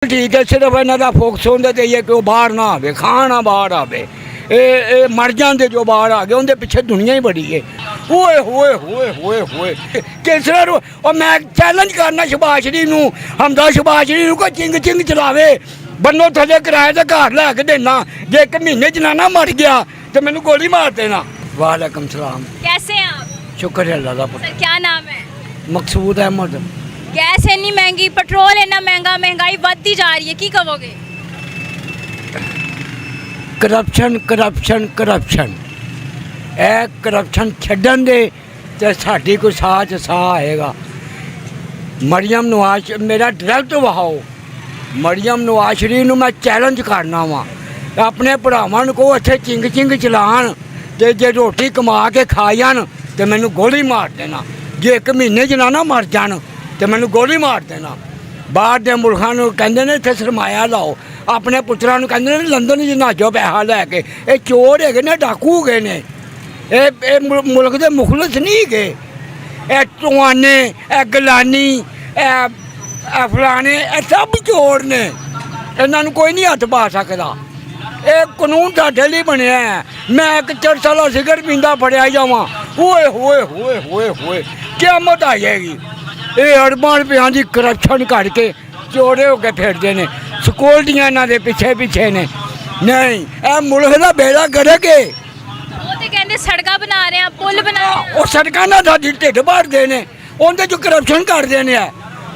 ठीक है, सिर्फ इन्हों का फोकस होंगे तो ये कि वो बाहर ना आवे, खाना बाहर आवे, ये मर जाते जो बाहर आ गए, उनके पिछे दुनिया ही बड़ी है। होए होए होए होए होए किसरा और मैं चैलेंज करना शहबाज शरीफ नूं, हमदा शहबाज शरीफ नूं कोई चिंग चिंग चलावे, बन्नो थले किराए का घर लैके देना, जे एक महीने जनाना मर गया तो मैनू गोली मार देना। वालेकुम सलाम। कैसे हैं आप? शुक्र है अल्लाह का। सर क्या नाम है? मकसूद अहमद। गैस इन्नी महंगी, पेट्रोल इन्ना महंगा, महंगाई बढ़ती जा रही है, की कहोगे? करप्शन करप्शन करप्शन ए करप्शन छड्डन दे ते साडी कोई साथ साह आएगा। मरियम नवाज मेरा डायरैक्ट वहाओ, मरियम नवाज शरीफ नूं मैं चैलेंज करना वा, अपने भरावां नूं को इत्थे चिंग चिंग चलान ते जे रोटी कमा के खा जान ते मैनू गोली मार देना, जे एक महीने च ना मर जान तो मैनू गोली मार देना। बाहर के मुल्कों को कहते हैं इत्थे सरमाया लाओ, अपने पुत्रों को कहते हैं लंदन च नाजो पैसा लैके, ये चोर है ने, डाकू गए ने, ये मुल्क के मुखलस नहीं गए, ये टुआने ए गलानी ए फलाने ए सब चोर ने, इन्हों कोई नहीं हथ पा सकता। ये कानून साढ़े लिए बनया है। मैं एक चरसाला सिगरेट पींदा फड़िया जावा, होए होए होए होए होए क़यामत आ जाएगी। ये अरबां रुपया की करप्शन करके चोरे होकर फिरते हैं, सिक्योरिटियां इन्हों के पिछे पिछे ने। नहीं ए मुल्क का बेड़ा गर्क है। वो तो कहते सड़क बना रहे हैं, पुल बना रहे हैं। वो सड़कों का साड़ी ढिड भरते हैं, उनके जो करप्शन करते हैं,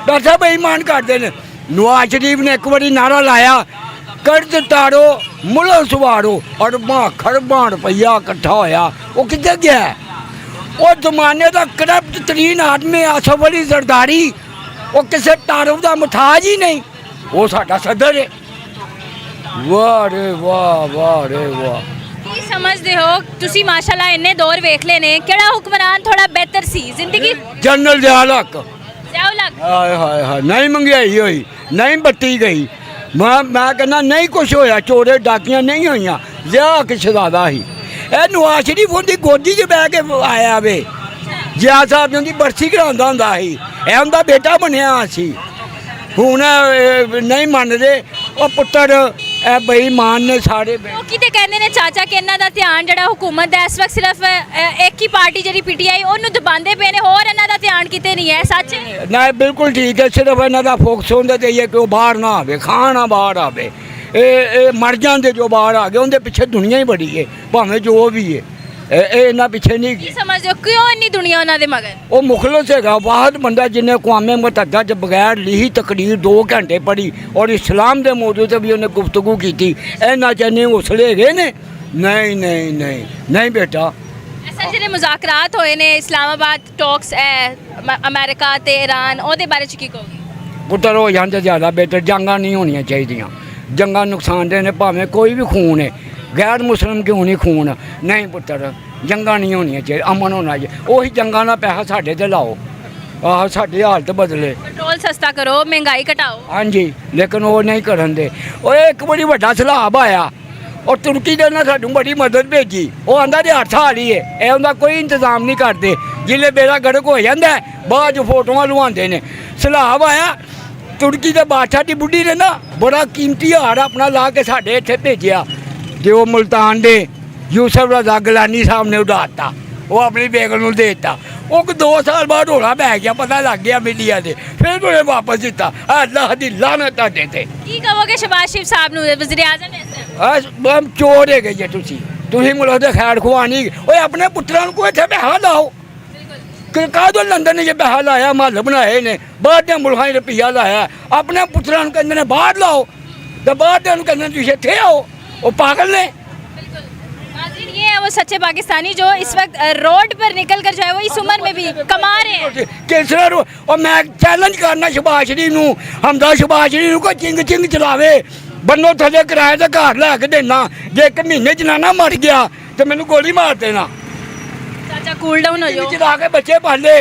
पैसा बेईमान करते हैं। नवाज शरीफ ने एक बार नारा लाया, कर्ज तारो मुल्क सवारो, अरबां खरबां रुपया इकट्ठा होया, वो कितने गया है? वो जमाने का करप्ट तरीन आदमी आसफ अली जरदारी, वो किसी तारफ का मुथाज ही नहीं, वो साडा सदर है। वाह रे वाह वाह रे वाह। की समझते हो तुसी माशाल्लाह इन्ने दौर वेख लेने, केड़ा हुक्मरान थोड़ा बेहतर सी जिंदगी? जनरल ज़ियाउल हक। हाय हाय हाय, नहीं महंगाई हुई, नहीं बत्ती गई, मैं कहना नहीं कुछ होया, चोरे डाकियां नहीं हुई, जिया कि शहजादा ही। ਇਹ ਨਵਾਜ਼ ਸ਼ਰੀਫ ਉਹਦੀ ਗੋਦੀ 'ਚ ਬਹਿ ਕੇ ਆਇਆ ਵੇ, ਜਿਆ ਸਾਹਿਬ ਜੀ ਦੀ ਬਰਸੀ ਕਰਾਉਂਦਾ ਹੁੰਦਾ ਸੀ, ਇਹ ਉਹਦਾ ਬੇਟਾ ਬਣਿਆ ਸੀ। ਹੁਣ ਨਹੀਂ ਮੰਨਦੇ ਉਹ ਪੁੱਤਰ, ਇਹ ਬੇਈਮਾਨ ਨੇ ਸਾਰੇ। ਲੋਕੀ ਤੇ ਕਹਿੰਦੇ ਨੇ ਚਾਚਾ ਕਿ ਇਹਨਾਂ ਦਾ ਧਿਆਨ ਜਿਹੜਾ ਹੁਕੂਮਤ ਦਾ ਇਸ ਵਕਤ ਸਿਰਫ ਇੱਕ ਹੀ ਪਾਰਟੀ ਜਿਹੜੀ ਪੀਟੀਆਈ ਉਹਨੂੰ ਦਬਾਉਂਦੇ ਪਏ ਨੇ, ਹੋਰ ਇਹਨਾਂ ਦਾ ਧਿਆਨ ਕਿਤੇ ਨਹੀਂ ਹੈ, ਸੱਚ ਹੈ? ਨਹੀਂ ਬਿਲਕੁਲ ਠੀਕ ਹੈ, ਸਿਰਫ ਇਹਨਾਂ ਦਾ ਫੋਕਸ ਹੁੰਦਾ ਤੇ ਇਹ ਕਿ ਉਹ ਬਾਹਰ ਨਾ ਆਵੇ, ਖਾਣਾ ਬਾਹਰ ਆਵੇ, ये मर जाते जो बाहर आ गए, उनके पिछे दुनिया ही बड़ी है, भावें जो भी है, इन्ना पिछे नहीं। की समझते हो क्यों इन्नी दुनिया उन्होंने मगर? वो मुखलस है, वाहद बंदा जिन्हें कौमे मुतहदा च बगैर लिखी तकरीर 2 घंटे पढ़ी और इस्लाम के मौजू से भी उन्हें गुफ्तगू की थी। इन्ना चने हौसले गए ने? नहीं नहीं नहीं नहीं बेटा। ऐसा जो मुज़ाकरात होए ने इस्लामाबाद टॉक्स अमेरिका ते ईरान, ਉਹਦੇ ਬਾਰੇ ਚ ਕੀ ਕਹੋਗੇ? पुत्र हो जाते ज़्यादा बेहतर, जंगा नहीं होनी चाहिए, जंगा नुकसानदेह ने, भावें कोई भी खून है, गैर मुस्लिम क्यों नहीं खून, नहीं पुत्र जंगा नहीं होनी चाहिए, अमन होना चाहिए। वही जंगा का पैसा साढ़े ते लाओ, आह साड़ी हालत बदले, पेट्रोल सस्ता करो, महंगाई घटाओ। हाँ जी, लेकिन वो नहीं करन दे। वो एक बड़ी बड़ा सैलाब आया और तुर्की ने ना सानू बड़ी मदद भेजी, वो आंदा 8 साल ही है, ये उनका कोई इंतजाम नहीं करते, जिले बेड़ा गर्क हो जाता है बाद फोटोआं लुआते हैं। सैलाब आया, तुर्की के बादशाह की बुढ़ी ने ना बड़ा कीमती हार अपना ला के साढ़े इत्थे भेजिया, जो मुल्तान दे यूसुफ रज़ा गिलानी साहब ने उड़ाता, वो अपनी बेगम को देता। वो 2 साल बाद होना पै गया, पता लग गया मीडिया से, फिर उन्हें वापस दिता। अल्लाह दी लानत तुहाडे ते। की कहोगे शहबाज शरीफ साहब नूं, वज़ीर आज़म ने? हम चोर है गए तुसी मुल्क दे खैर खुआ नहीं, ओए अपने पुत्रों को इत्थे पैसा लाओ, कादो लंदन ने ये पैसा लाया, महल बनाए ने, बाहर के मुल्कों रुपया लाया, अपने पुत्रों को कहते हैं बाहर लाओ, तो बाहर के कहते तुम इत्थे आओ, वो पागल ने। ये है वो सच्चे पाकिस्तानी जो इस वक्त रोड पर निकल कर जो है वो इस उम्र में भी कमा रहे हैं। किसरा और मैं चैलेंज करना शहबाज शरीफ नूं, हमदा शहबाज शरीफ नूं कोई चिंग चिंग चलावे, बन्नो थले किराए का घर लैके देना, जे एक महीने जनाना मर गया तो मैनू गोली मार देना। चाचा कूल डाउन हो जाओ। चला के बच्चे पाले,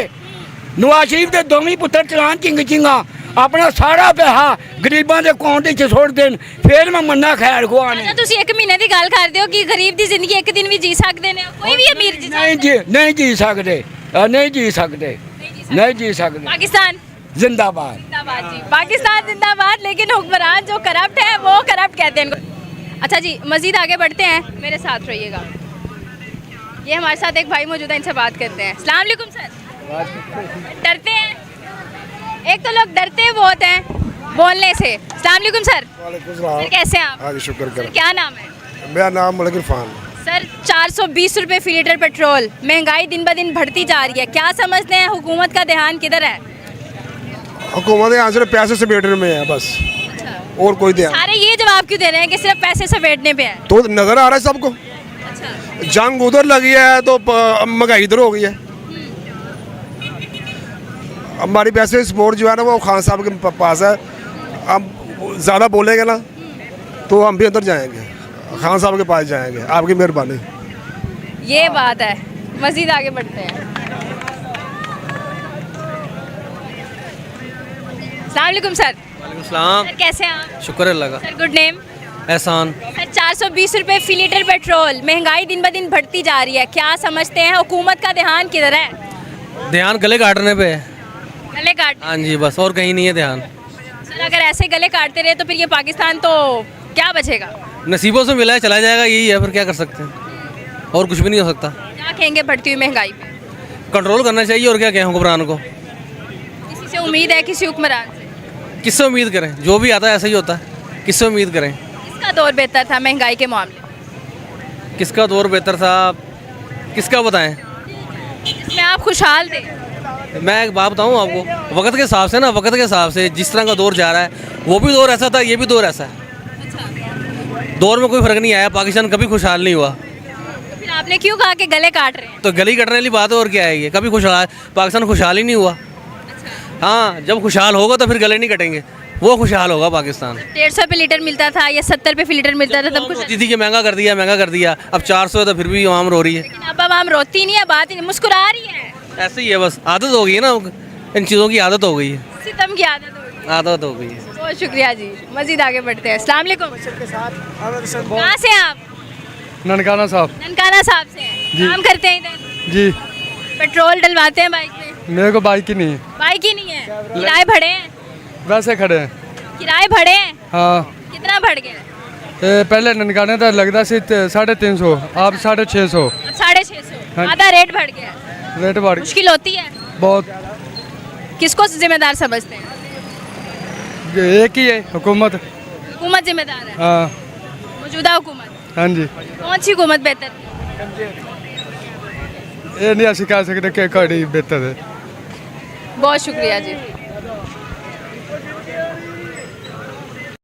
नवाज शरीफ के दोवें पुत्र चलान चिंग चिंगा, अपना सारा पैसा गरीबों के अकाउंट च सुट देन, फिर मैं मन्ना खैर खुआने। तुसी एक महीने की गल करते हो कि गरीब की जिंदगी एक दिन भी जी सकते हैं, कोई भी अमीर जी नहीं जी सकते, नहीं जी सकते, नहीं जी सकते। पाकिस्तान जिंदाबाद। जिंदाबाद जी, पाकिस्तान जिंदाबाद। लेकिन हुक्मरान जो करप्ट है वो करप्ट कहते हैं इनको। अच्छा जी, मजीद आगे बढ़ते हैं, मेरे साथ रहिएगा। ये हमारे साथ एक भाई मौजूद है, इनसे बात करते हैं। अस्सलाम वालेकुम सर। डरते हैं, एक तो लोग डरते बहुत हैं बोलने से। अस्सलाम वालेकुम सर। सर कैसे हैं आप? हाँ जी, शुक्र सर कर। क्या नाम है? मेरा नाम मलिक इरफान। सर 420 रुपए फी लीटर पेट्रोल, महंगाई दिन ब दिन बढ़ती जा रही है, क्या समझते हैं हुकूमत का ध्यान किधर है? हुकूमत यहाँ सिर्फ पैसे समेटने में है बस, और कोई ध्यान। सारे ये जवाब क्यों दे रहे हैं कि सिर्फ पैसे समेटने पे है? तो नजर आ रहा है सबको, अच्छा, जंग उधर लगी है तो महंगाई इधर हो गई है। हमारी वैसे सपोर्ट जो है ना वो खान साहब के पास है। हम ज़्यादा बोलेंगे ना तो हम भी अंदर जाएंगे, खान साहब के पास जाएंगे। आपकी मेहरबानी। ये बात है। मजीद आगे बढ़ते हैं। अस्सलाम वालेकुम सर। सलाम। सर कैसे हैं आप? शुक्र अल्लाह का। Sir good name? एहसान। सर 420 रुपए फी लीटर पेट्रोल, महंगाई दिन ब दिन बढ़ती जा रही है, क्या समझते हैं हुकूमत का ध्यान किधर है? ध्यान गले काटने पे है। गले काट। हाँ जी, बस और कहीं नहीं है ध्यान। सर अगर ऐसे गले काटते रहे तो फिर ये पाकिस्तान तो क्या बचेगा? नसीबों से मिला है, चला जाएगा, यही है। फिर क्या कर सकते हैं, और कुछ भी नहीं हो सकता। क्या कहेंगे बढ़ती हुई महंगाई पे? कंट्रोल करना चाहिए, और क्या कहें हुक्मरान को। किसी से उम्मीद है, किसी हुक्मरान से? किससे उम्मीद करें? जो भी आता है ऐसा ही होता है, किससे उम्मीद करें? किसका दौर बेहतर था महंगाई के मामले में? किसका दौर बेहतर था, किसका बताएं? जिसमें आप खुशहाल थे? मैं एक बात बताऊँ आपको, वक्त के हिसाब से ना, वक्त के हिसाब से जिस तरह का दौर जा रहा है, वो भी दौर ऐसा था, ये भी दौर ऐसा है। दौर में कोई फ़र्क नहीं आया, पाकिस्तान कभी खुशहाल नहीं हुआ। तो फिर आपने क्यों कहा कि गले काट रहे हैं? तो गली कटने वाली बात है, और क्या है ये? कभी खुशहाल पाकिस्तान खुशहाल ही नहीं हुआ। हाँ, जब खुशहाल होगा तो फिर गले नहीं कटेंगे, वो खुशहाल होगा पाकिस्तान। 150 रुपये लीटर मिलता था या 70 रुपये फी लीटर मिलता था तब कुछ? होती थी कि महंगा कर दिया, महंगा कर दिया। अब 400 है तो फिर भी आम रो रही है। लेकिन अब आम रोती नहीं है, बात ही नहीं, मुस्कुरा रही है। ऐसे ही है, बस आदत हो गई है ना, इन चीज़ों की आदत हो गई है। सितम की आदत हो गई। आदत हो गई है। बहुत शुक्रिया जी। मजीद आगे बढ़ते हैं। अस्सलाम वालेकुम। कहाँ से हैं आप? ननकाना साहब। ननकाना साहब से हैं। काम करते हैं इधर? जी, पेट्रोल डलवाते हैं बाइक में? मेरे को बाइक ही नहीं है, बाइक ही नहीं है, किराए बढ़े हैं? वैसे खड़े हैं। किराए बढ़े हैं? हाँ, कितना बढ़ गया? पहले ननकाने तक लगता सी 350, अब 650। अब 650, हाँ। आधा रेट बढ़ गया है। रेट बढ़ मुश्किल होती है। बहुत। किसको जिम्मेदार समझते हैं? एक ही है, हुकूमत। हुकूमत जिम्मेदार है? हाँ मौजूदा हुकूमत? हाँ जी, कौन सी हुकूमत बेहतर थी? ये नहीं ऐसे कह सकते कि कड़ी बेहतर है। बहुत शुक्रिया जी।